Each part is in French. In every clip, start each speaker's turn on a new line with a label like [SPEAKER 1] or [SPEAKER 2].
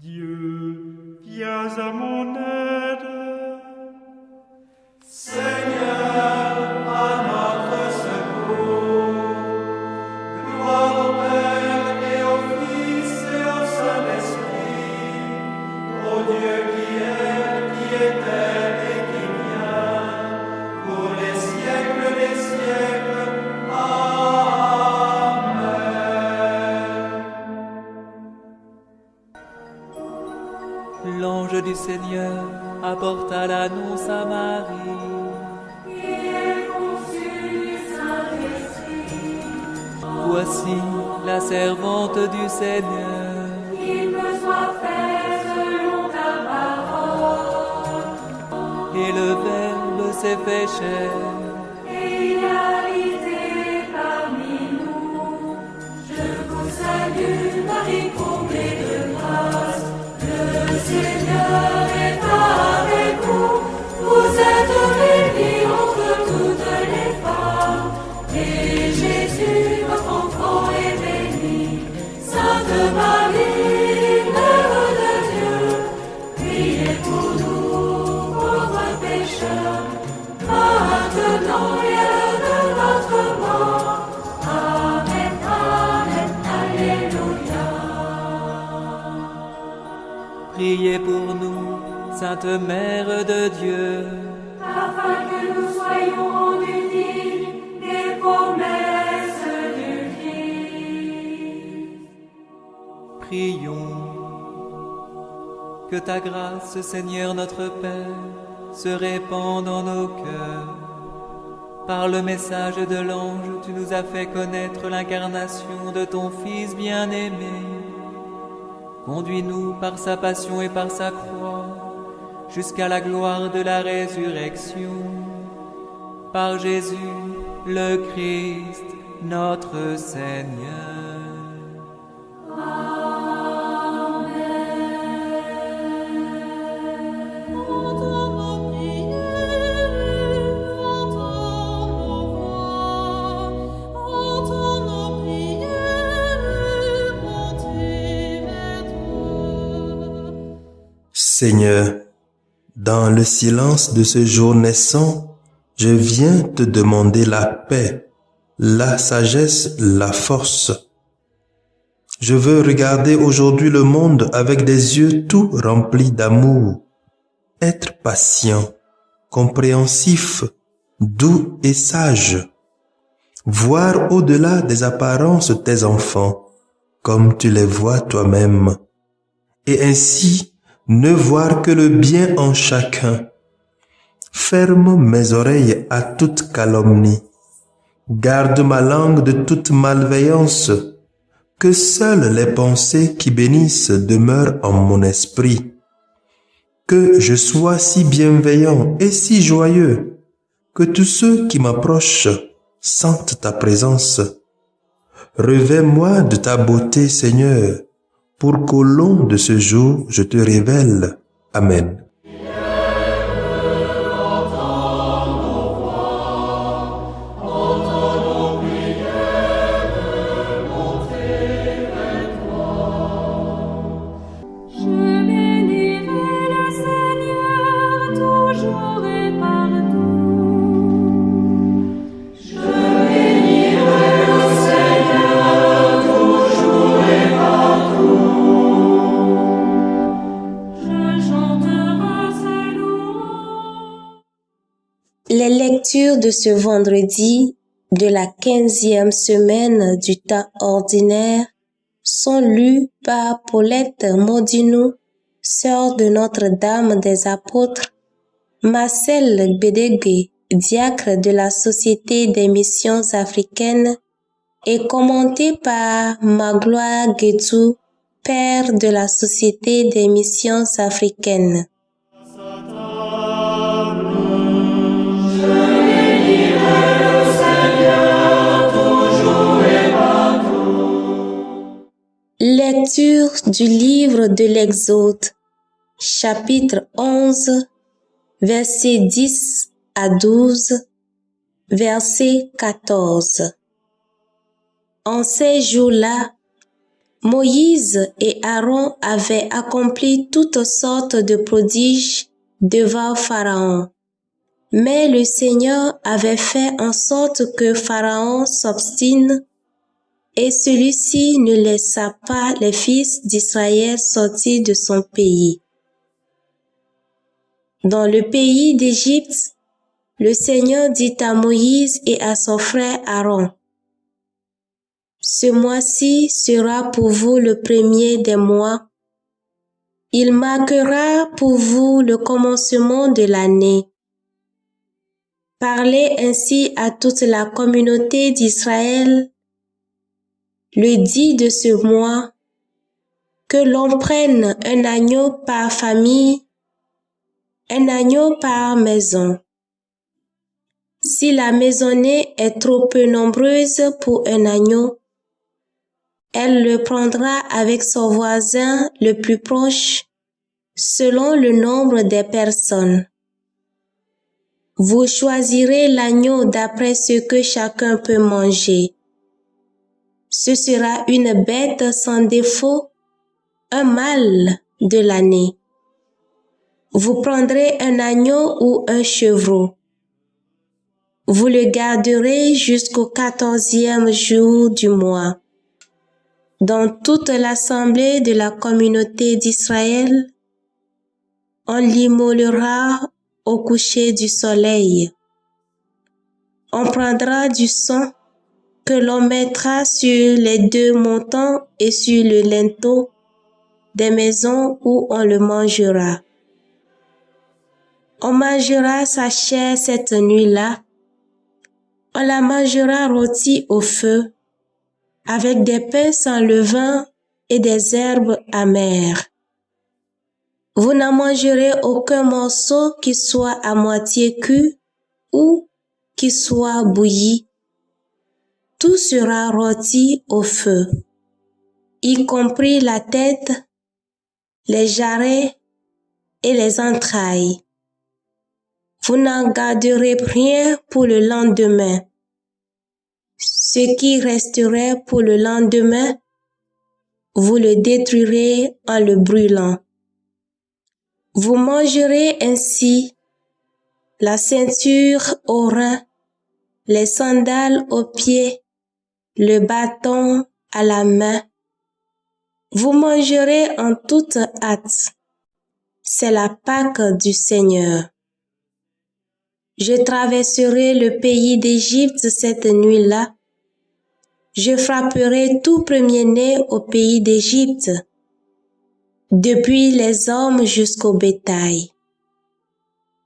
[SPEAKER 1] Dieu, viens à mon aide.
[SPEAKER 2] Seigneur, à notre secours. Gloire au Père et au Fils et au Saint-Esprit, au Dieu qui était et qui vient, pour les siècles des siècles. Amen.
[SPEAKER 3] L'ange du Seigneur apporta l'annonce à Marie. Voici la servante du Seigneur.
[SPEAKER 4] Qu'il me soit fait selon ta parole.
[SPEAKER 3] Et le Verbe s'est fait chair.
[SPEAKER 4] Et il a habité parmi nous. Je vous salue, Marie, comblée de grâce. Le Seigneur est avec vous. Vous êtes bénie entre toutes les femmes. Et Jésus, votre enfant, est béni. Sainte Marie, Mère de Dieu, priez pour nous, pauvres pécheurs, maintenant et à l'heure de notre mort. Amen, Amen, Alléluia.
[SPEAKER 3] Priez pour nous, Sainte Mère de Dieu.
[SPEAKER 4] Afin que nous soyons rendus dignes des promesses du Christ.
[SPEAKER 3] Prions. Que ta grâce, Seigneur notre Père, se répande en nos cœurs. Par le message de l'ange, tu nous as fait connaître l'incarnation de ton Fils bien-aimé. Conduis-nous par sa passion et par sa croix, jusqu'à la gloire de la résurrection. Par Jésus, le Christ, notre Seigneur.
[SPEAKER 5] Seigneur, dans le silence de ce jour naissant, je viens te demander la paix, la sagesse, la force. Je veux regarder aujourd'hui le monde avec des yeux tout remplis d'amour, être patient, compréhensif, doux et sage, voir au-delà des apparences tes enfants, comme tu les vois toi-même, et ainsi ne voir que le bien en chacun. Ferme mes oreilles à toute calomnie. Garde ma langue de toute malveillance. Que seules les pensées qui bénissent demeurent en mon esprit. Que je sois si bienveillant et si joyeux, que tous ceux qui m'approchent sentent ta présence. Revêt-moi de ta beauté, Seigneur, pour qu'au long de ce jour, je te révèle. Amen.
[SPEAKER 4] Je bénirai le Seigneur toujours et partout. Je bénirai le Seigneur toujours et partout. Je chanterai ses louanges.
[SPEAKER 6] Les lectures de ce vendredi de la 15e semaine du temps ordinaire sont lues par Paulette Modinou, sœur de Notre-Dame des Apôtres, Marcel Bédégué, diacre de la Société des Missions africaines, et commentées par Magloire Guétou, père de la Société des Missions africaines. Lecture du livre de l'Exode, chapitre 11, versets 10 à 12, verset 14. En ces jours-là, Moïse et Aaron avaient accompli toutes sortes de prodiges devant Pharaon. Mais le Seigneur avait fait en sorte que Pharaon s'obstine et celui-ci ne laissa pas les fils d'Israël sortir de son pays. Dans le pays d'Égypte, le Seigneur dit à Moïse et à son frère Aaron, « Ce mois-ci sera pour vous le premier des mois. Il marquera pour vous le commencement de l'année. Parlez ainsi à toute la communauté d'Israël le 10 de ce mois, que l'on prenne un agneau par famille, un agneau par maison. Si la maisonnée est trop peu nombreuse pour un agneau, elle le prendra avec son voisin le plus proche, selon le nombre des personnes. Vous choisirez l'agneau d'après ce que chacun peut manger. Ce sera une bête sans défaut, un mâle de l'année. Vous prendrez un agneau ou un chevreau. Vous le garderez jusqu'au 14e jour du mois. Dans toute l'assemblée de la communauté d'Israël, on l'immolera au coucher du soleil. On prendra du sang que l'on mettra sur les deux montants et sur le linteau des maisons où on le mangera. On mangera sa chair cette nuit-là. On la mangera rôtie au feu, avec des pains sans levain et des herbes amères. Vous n'en mangerez aucun morceau qui soit à moitié cuit ou qui soit bouilli. Tout sera rôti au feu, y compris la tête, les jarrets et les entrailles. Vous n'en garderez rien pour le lendemain. Ce qui resterait pour le lendemain, vous le détruirez en le brûlant. Vous mangerez ainsi la ceinture aux reins, les sandales aux pieds, le bâton à la main. Vous mangerez en toute hâte. C'est la Pâque du Seigneur. Je traverserai le pays d'Égypte cette nuit-là. Je frapperai tout premier-né au pays d'Égypte, depuis les hommes jusqu'au bétail.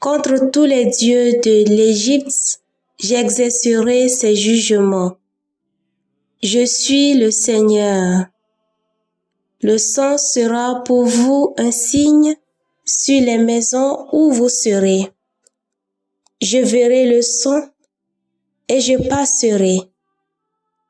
[SPEAKER 6] Contre tous les dieux de l'Égypte, j'exercerai ces jugements. Je suis le Seigneur. Le sang sera pour vous un signe sur les maisons où vous serez. Je verrai le sang et je passerai.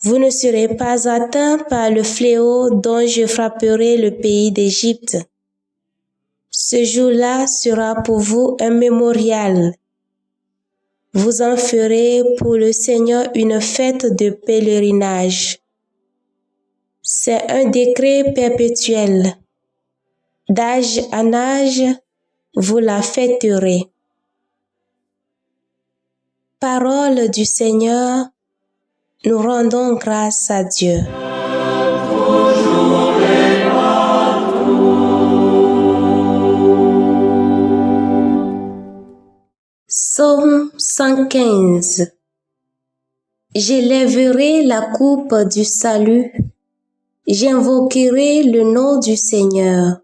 [SPEAKER 6] Vous ne serez pas atteints par le fléau dont je frapperai le pays d'Égypte. Ce jour-là sera pour vous un mémorial. Vous en ferez pour le Seigneur une fête de pèlerinage. C'est un décret perpétuel. D'âge en âge, vous la fêterez. Parole du Seigneur, nous rendons grâce à Dieu. Psaume 115. J'élèverai la coupe du salut, j'invoquerai le nom du Seigneur.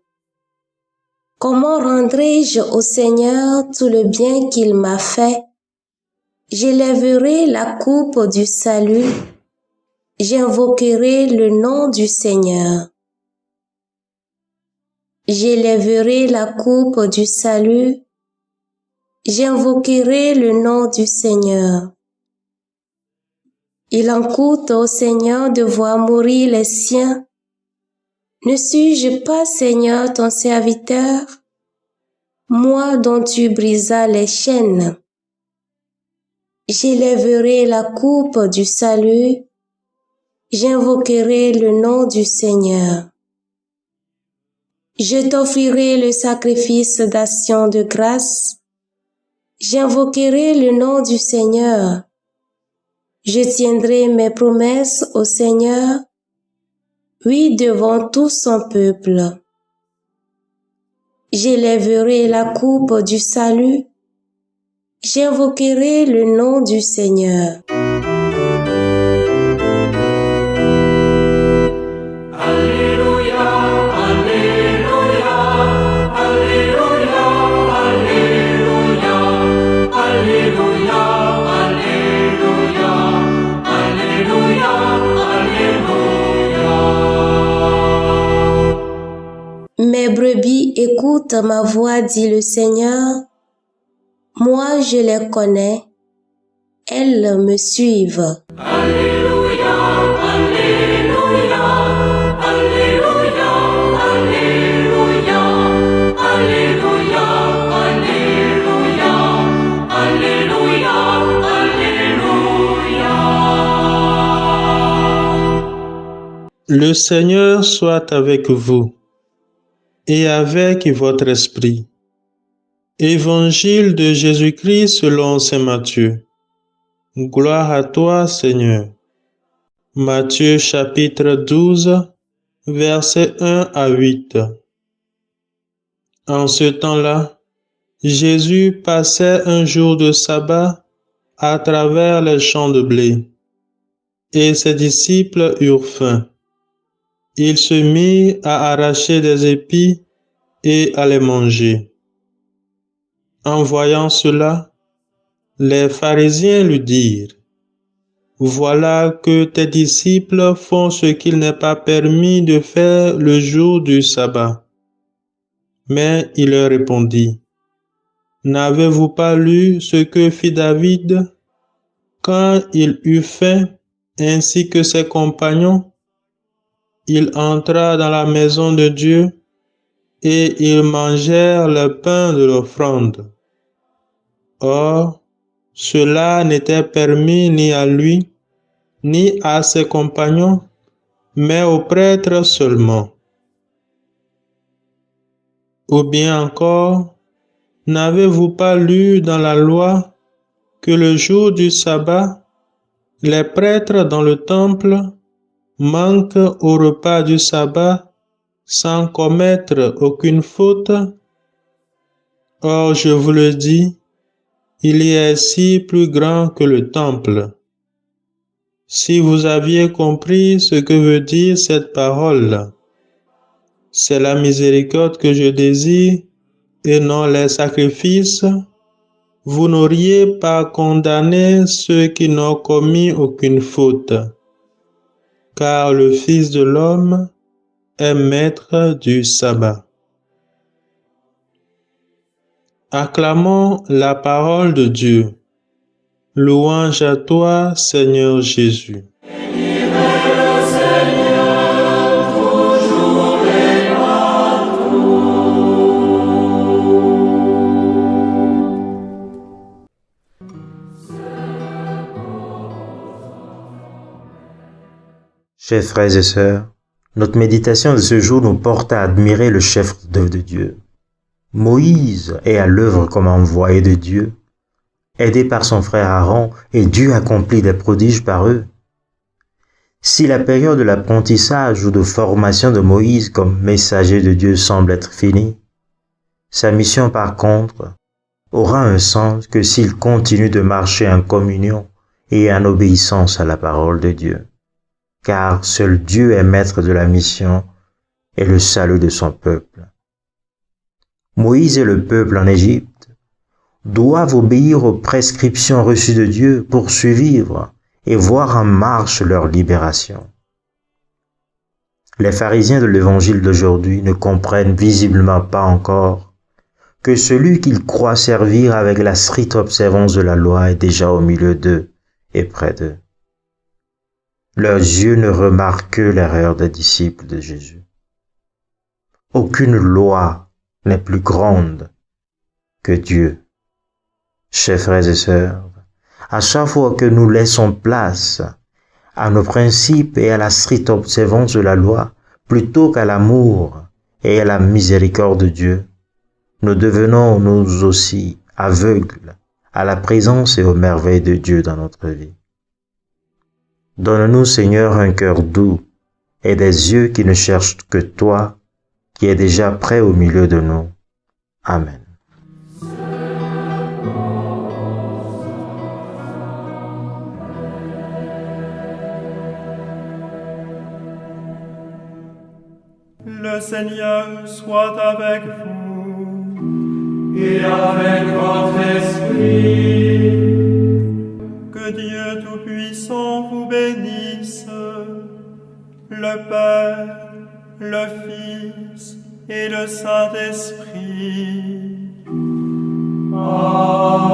[SPEAKER 6] Comment rendrai-je au Seigneur tout le bien qu'il m'a fait? J'élèverai la coupe du salut, j'invoquerai le nom du Seigneur. J'élèverai la coupe du salut, j'invoquerai le nom du Seigneur. Il en coûte au Seigneur de voir mourir les siens. Ne suis-je pas, Seigneur, ton serviteur, moi dont tu brisas les chaînes? J'élèverai la coupe du salut, J'invoquerai le nom du Seigneur. Je t'offrirai le sacrifice d'action de grâce. J'invoquerai le nom du Seigneur. Je tiendrai mes promesses au Seigneur, oui, devant tout son peuple. J'élèverai la coupe du salut. J'invoquerai le nom du Seigneur.
[SPEAKER 2] Alléluia, Alléluia, Alléluia, Alléluia, Alléluia, Alléluia, Alléluia, Alléluia.
[SPEAKER 6] Mes brebis écoutent ma voix, dit le Seigneur. Moi, je les connais. Elles me suivent.
[SPEAKER 2] Alléluia, Alléluia, Alléluia, Alléluia, Alléluia, Alléluia, Alléluia, Alléluia.
[SPEAKER 5] Le Seigneur soit avec vous et avec votre esprit. Évangile de Jésus-Christ selon saint Matthieu. Gloire à toi, Seigneur. Matthieu chapitre 12, versets 1 à 8. En ce temps-là, Jésus passait un jour de sabbat à travers les champs de blé, et ses disciples eurent faim. Il se mit à arracher des épis et à les manger. En voyant cela, les pharisiens lui dirent: Voilà que tes disciples font ce qu'il n'est pas permis de faire le jour du sabbat. Mais il leur répondit: N'avez-vous pas lu ce que fit David quand il eut faim, ainsi que ses compagnons? Il entra dans la maison de Dieu et ils mangèrent le pain de l'offrande. Or, cela n'était permis ni à lui, ni à ses compagnons, mais aux prêtres seulement. Ou bien encore, n'avez-vous pas lu dans la loi que le jour du sabbat, les prêtres dans le temple manquent au repas du sabbat sans commettre aucune faute? Or, je vous le dis, il y a ici plus grand que le temple. Si vous aviez compris ce que veut dire cette parole, c'est la miséricorde que je désire et non les sacrifices, vous n'auriez pas condamné ceux qui n'ont commis aucune faute, car le Fils de l'homme est maître du sabbat. Acclamons la parole de Dieu. Louange à toi, Seigneur Jésus.
[SPEAKER 7] Chers frères et sœurs, notre méditation de ce jour nous porte à admirer le chef d'œuvre de Dieu. Moïse est à l'œuvre comme envoyé de Dieu, aidé par son frère Aaron, et Dieu accomplit des prodiges par eux. Si la période de l'apprentissage ou de formation de Moïse comme messager de Dieu semble être finie, sa mission par contre aura un sens que s'il continue de marcher en communion et en obéissance à la parole de Dieu. Car seul Dieu est maître de la mission et le salut de son peuple. Moïse et le peuple en Égypte doivent obéir aux prescriptions reçues de Dieu pour survivre et voir en marche leur libération. Les pharisiens de l'évangile d'aujourd'hui ne comprennent visiblement pas encore que celui qu'ils croient servir avec la stricte observance de la loi est déjà au milieu d'eux et près d'eux. Leurs yeux ne remarquent que l'erreur des disciples de Jésus. Aucune loi n'est plus grande que Dieu. Chers frères et sœurs, à chaque fois que nous laissons place à nos principes et à la stricte observance de la loi, plutôt qu'à l'amour et à la miséricorde de Dieu, nous devenons nous aussi aveugles à la présence et aux merveilles de Dieu dans notre vie. Donne-nous, Seigneur, un cœur doux et des yeux qui ne cherchent que toi, qui es déjà prêt au milieu de nous. Amen.
[SPEAKER 1] Le Seigneur soit avec vous.
[SPEAKER 2] Et avec votre esprit.
[SPEAKER 1] Que Dieu Tout-Puissant vous bénisse, le Père, le Fils et le Saint-Esprit.
[SPEAKER 2] Amen.